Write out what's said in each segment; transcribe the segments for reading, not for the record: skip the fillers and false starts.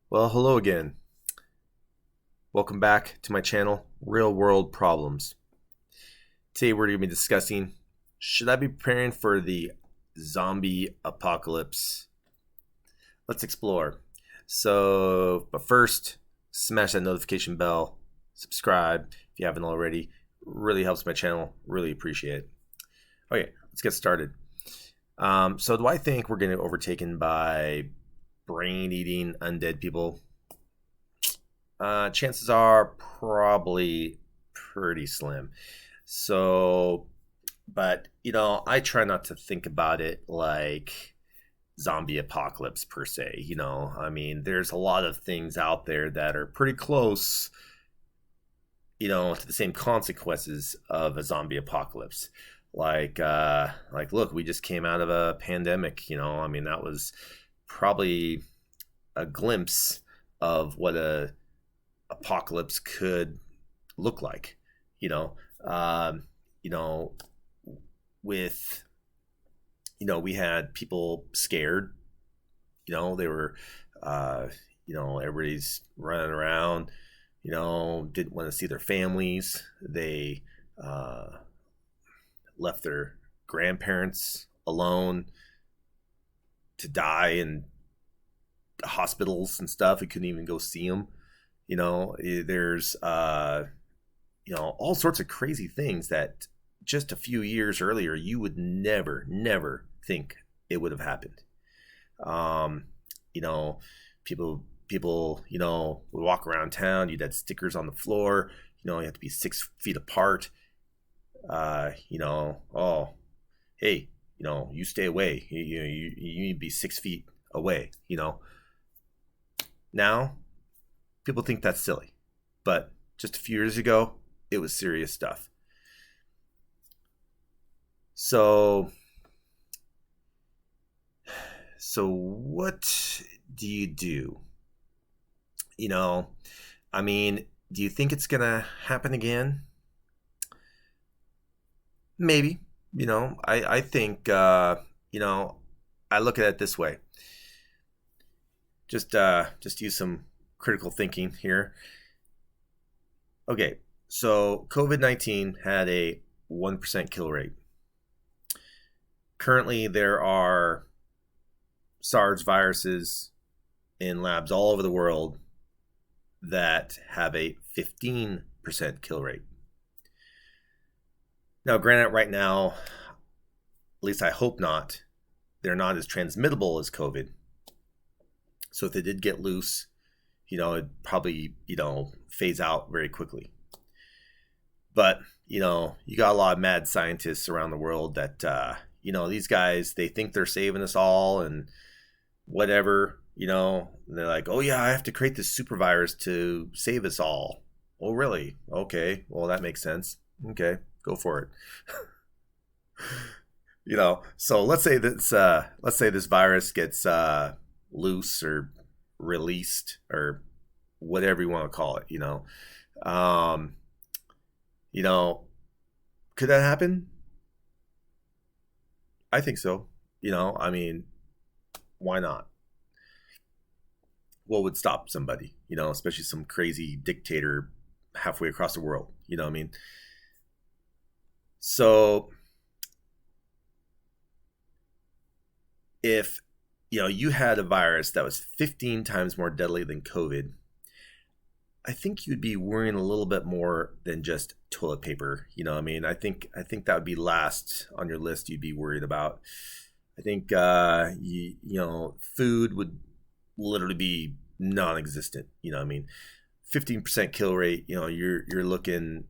Well, hello again. Welcome back to my channel, Real World Problems. Today we're going to be discussing, should I be preparing for the zombie apocalypse? Let's explore. But first, smash that notification bell, subscribe if you haven't already. Really helps my channel, really appreciate it. Okay, let's get started. So do I think we're getting overtaken by brain-eating undead people? Chances are probably pretty slim. But I try not to think about it like zombie apocalypse per se. I mean, there's a lot of things out there that are pretty close, to the same consequences of a zombie apocalypse. Look, we just came out of a pandemic. I mean, that was probably a glimpse of what a apocalypse could look like. You know, um, you know, with we had people scared. They were, everybody's running around. Didn't want to see their families. They left their grandparents alone to die in hospitals and stuff. We couldn't even go see them. There's all sorts of crazy things that just a few years earlier you would never think it would have happened. um you know people would walk around town. You'd have stickers on the floor. You have to be 6 feet apart. Oh, hey, you stay away. You need to be 6 feet away. Now people think that's silly, but just a few years ago it was serious stuff. So what do you do? I mean, do you think it's gonna happen again? Maybe. I think I look at it this way. Just use some critical thinking here. Okay, so COVID-19 had a 1% kill rate. Currently, there are SARS viruses in labs all over the world that have a 15% kill rate. Now, granted, right now, at least I hope not, they're not as transmittable as COVID. So if they did get loose, it'd probably, phase out very quickly. But, you got a lot of mad scientists around the world that, these guys, they think they're saving us all and whatever, they're like, oh yeah, I have to create this super virus to save us all. Oh, really? Okay. Well, that makes sense. Okay, go for it. So let's say this virus gets loose or released or whatever you want to call it. Um, you know, could that happen? I think so. I mean, why not? What would stop somebody? Especially some crazy dictator halfway across the world. What I mean? So if you had a virus that was 15 times more deadly than COVID, I think you'd be worrying a little bit more than just toilet paper. What I mean? I think that would be last on your list you'd be worried about. I think food would literally be non-existent. What I mean? 15% kill rate. You're looking.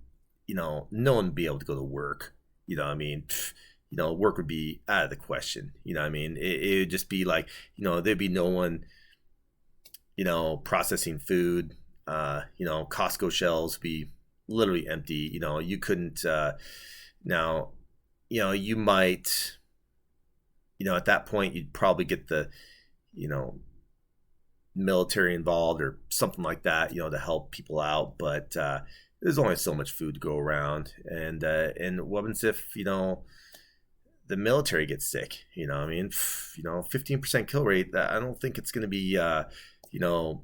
No one would be able to go to work. What I mean? Work would be out of the question. What I mean? It would just be like, there'd be no one, processing food. Costco shelves be literally empty. You couldn't. Now, you might. At that point, you'd probably get the, military involved or something like that. To help people out, but there's only so much food to go around, and what happens if the military gets sick? I mean, 15% kill rate. I don't think it's going to be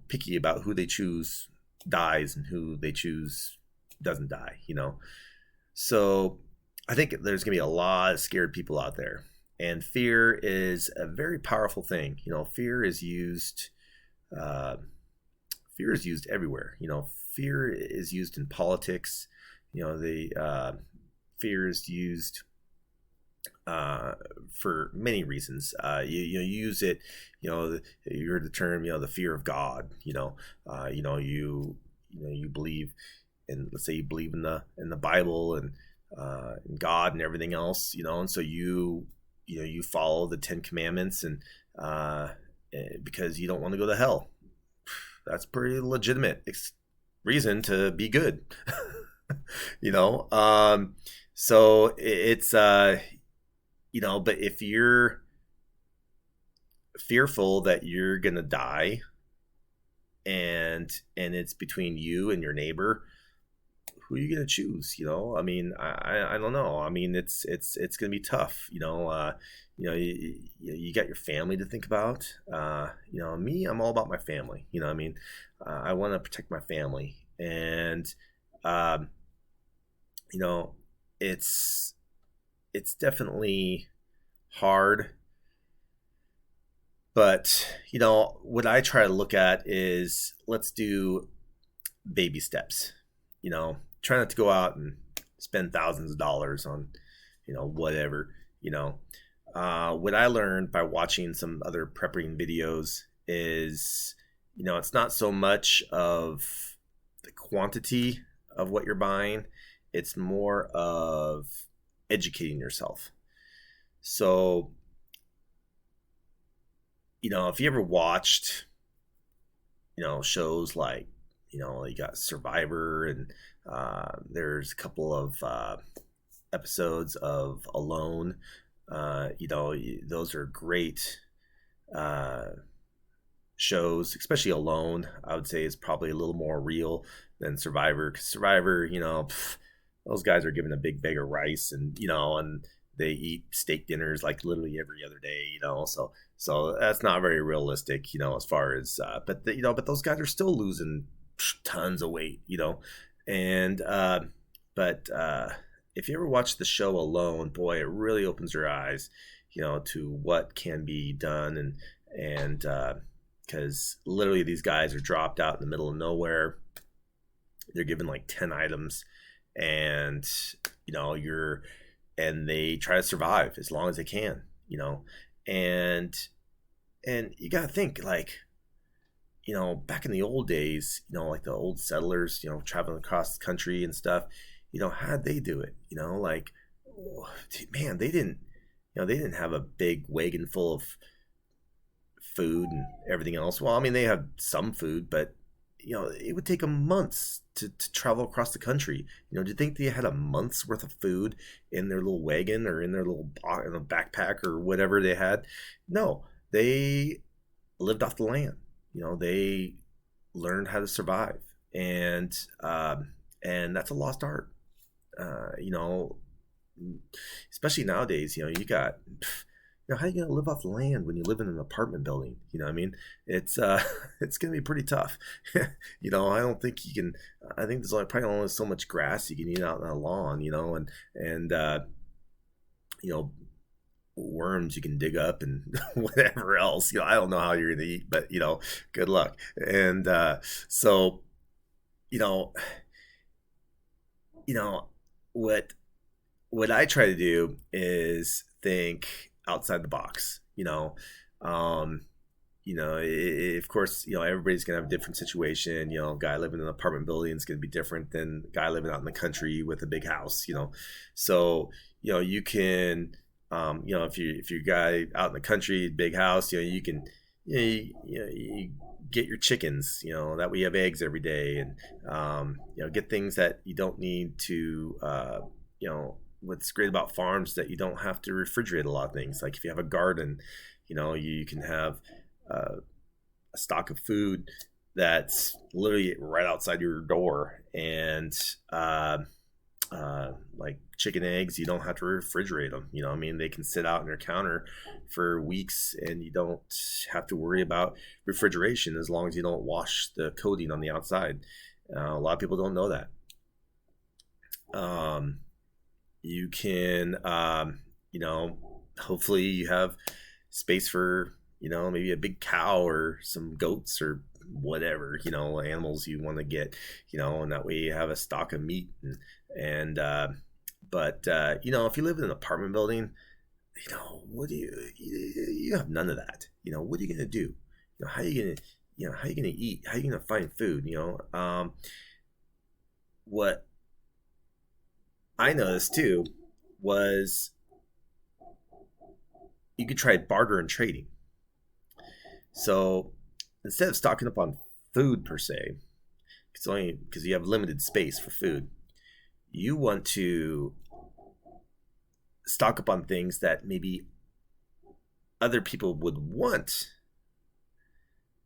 picky about who they choose dies and who they choose doesn't die. So I think there's going to be a lot of scared people out there. And fear is a very powerful thing. Fear is used. Fear is used everywhere. Fear is used in politics. The fear is used for many reasons. You use it. You heard the term. The fear of God. You believe, and let's say you believe in the Bible and in God and everything else. And so you follow the Ten Commandments and because you don't want to go to hell. That's pretty legitimate reason to be good. So it's but if you're fearful that you're gonna die and it's between you and your neighbor, who are you gonna choose? I don't know. It's gonna be tough. You got your family to think about. Me, I'm all about my family. I want to protect my family, and it's definitely hard. But what I try to look at is let's do baby steps. Try not to go out and spend thousands of dollars on whatever. What I learned by watching some other prepping videos is it's not so much of the quantity of what you're buying, it's more of educating yourself. So if you ever watched shows like you got Survivor, and there's a couple of episodes of Alone. Those are great shows, especially Alone. I would say is probably a little more real than Survivor. 'Cause Survivor, those guys are given a big bag of rice, and and they eat steak dinners like literally every other day. So that's not very realistic. As far as but those guys are still losing tons of weight. And but if you ever watch the show Alone, boy, it really opens your eyes, to what can be done, and because literally these guys are dropped out in the middle of nowhere. They're given like 10 items, and and they try to survive as long as they can, and you gotta think like, back in the old days, like the old settlers, traveling across the country and stuff, how'd they do it? Like, man, they didn't have a big wagon full of food and everything else. Well, they have some food, but it would take them months to travel across the country. Do you think they had a month's worth of food in their little wagon or in their little backpack or whatever they had? No, they lived off the land. They learned how to survive, and that's a lost art. Especially nowadays, you got, how are you gonna live off the land when you live in an apartment building? It's it's gonna be pretty tough. I don't think you can. I think there's probably only so much grass you can eat out on the lawn. And worms you can dig up and whatever else. I don't know how you're gonna eat, but good luck. And so you know you know what I try to do is think outside the box. Of course, everybody's gonna have a different situation. A guy living in an apartment building is gonna be different than a guy living out in the country with a big house. So you can, if you're a guy out in the country, big house, you can, you get your chickens, that way you have eggs every day, and get things that you don't need to, what's great about farms that you don't have to refrigerate a lot of things. Like if you have a garden, you can have a stock of food that's literally right outside your door, and Like chicken eggs, you don't have to refrigerate them. I mean, they can sit out on your counter for weeks, and you don't have to worry about refrigeration as long as you don't wash the coating on the outside. A lot of people don't know that. You can, hopefully you have space for, maybe a big cow or some goats or whatever, animals you want to get, and that way you have a stock of meat. But if you live in an apartment building, what do you have none of that. What are you going to do? How are you going to, how are you going to eat? How are you going to find food? What I noticed too was you could try barter and trading. So instead of stocking up on food per se, it's only because you have limited space for food, you want to stock up on things that maybe other people would want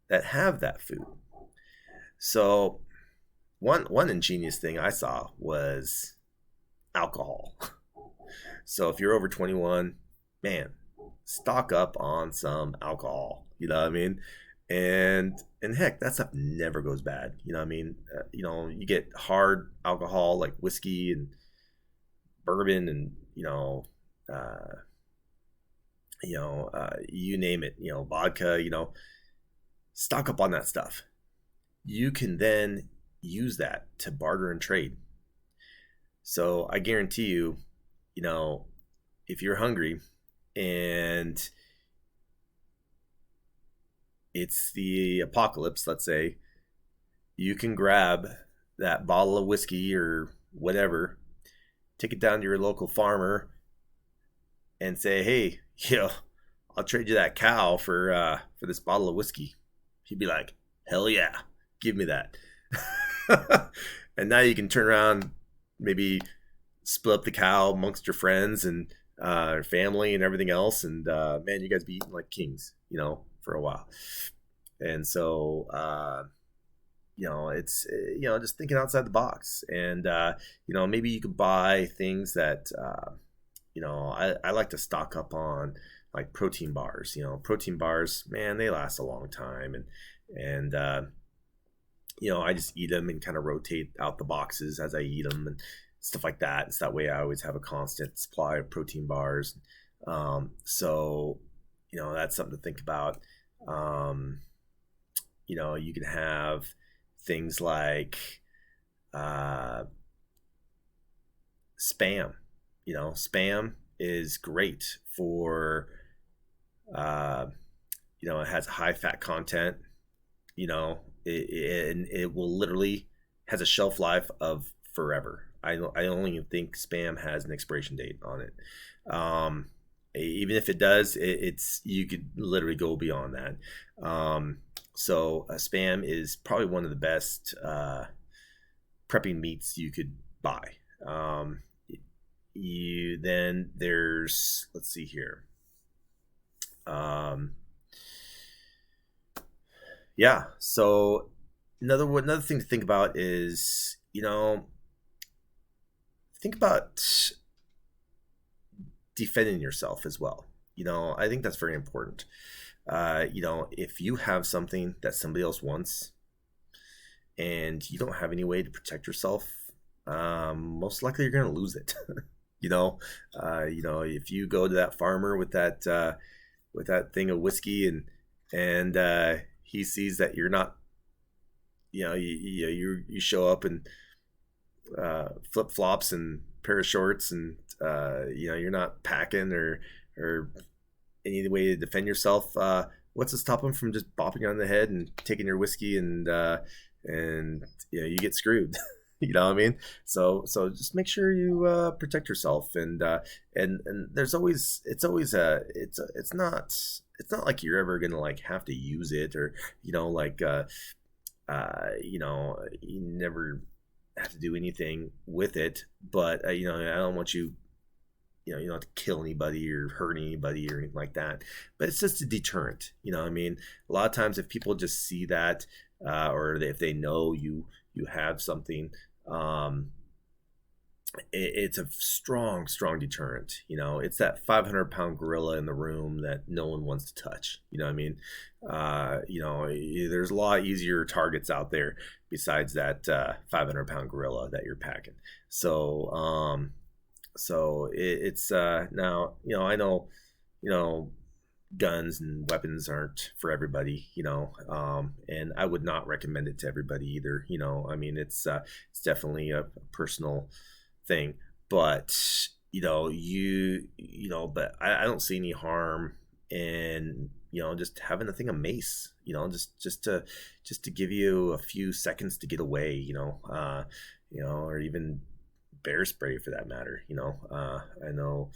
that have that food. So one ingenious thing I saw was alcohol. So if you're over 21, man, stock up on some alcohol. You know what I mean? And heck, that stuff never goes bad. You know what I mean? You get hard alcohol like whiskey and bourbon and you name it. Vodka. Stock up on that stuff. You can then use that to barter and trade. So I guarantee you, if you're hungry and it's the apocalypse, let's say, you can grab that bottle of whiskey or whatever, take it down to your local farmer and say, hey, I'll trade you that cow for this bottle of whiskey. He'd be like, hell yeah, give me that. And now you can turn around, maybe split up the cow amongst your friends and family and everything else. And man, you guys be eating like kings, for a while. And so, it's, just thinking outside the box. And, maybe you could buy things that, I like to stock up on, like protein bars. Protein bars, man, they last a long time. And I just eat them and kind of rotate out the boxes as I eat them and stuff like that. It's that way I always have a constant supply of protein bars. So, that's something to think about. You can have things like Spam. Spam is great for, it has high fat content, it will literally has a shelf life of forever. I don't even think Spam has an expiration date on it. Even if it does, it's you could literally go beyond that. So Spam is probably one of the best prepping meats you could buy. Then there's, let's see here. Yeah. So another thing to think about is, think about defending yourself as well. I think that's very important. If you have something that somebody else wants and you don't have any way to protect yourself, most likely you're going to lose it. If you go to that farmer with that thing of whiskey and he sees that you're not, you show up in flip flops and pair of shorts and you're not packing or any way to defend yourself. What's to stop him from just bopping you on the head and taking your whiskey and you get screwed. You know what I mean? So just make sure you protect yourself and there's always it's not like you're ever gonna like have to use it or you never have to do anything with it, but I don't want you don't have to kill anybody or hurt anybody or anything like that, but it's just a deterrent. A lot of times if people just see that or if they know you have something it's a strong deterrent. You know, it's that 500-pound gorilla in the room that no one wants to touch. You know what I mean? You know, there's a lot easier targets out there besides that 500-pound gorilla that you're packing. So, it's now, you know, I know, you know, guns and weapons aren't for everybody, you know, and I would not recommend it to everybody either. You know, I mean, it's definitely a personal thing, but you know, you know, but I don't see any harm in, you know, just having a thing of mace, you know, just to give you a few seconds to get away, you know, or even bear spray for that matter, you know. I know,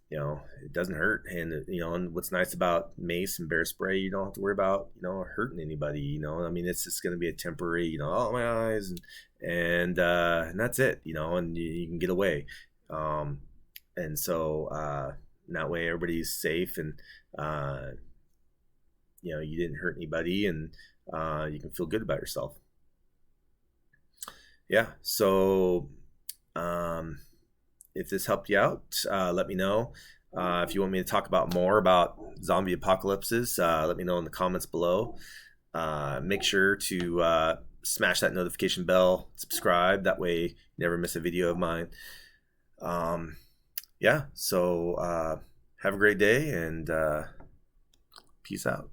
you know, it doesn't hurt, and you know, and what's nice about mace and bear spray, you don't have to worry about, you know, hurting anybody, you know. I mean, it's just going to be a temporary, you know, oh my eyes, and that's it, you know, and you can get away. um and so that way everybody's safe, and uh you know, you didn't hurt anybody, and you can feel good about yourself. Yeah, so um if this helped you out, let me know. If you want me to talk about more about zombie apocalypses, let me know in the comments below. Make sure to smash that notification bell, subscribe. That way you never miss a video of mine. Yeah, so have a great day, and peace out.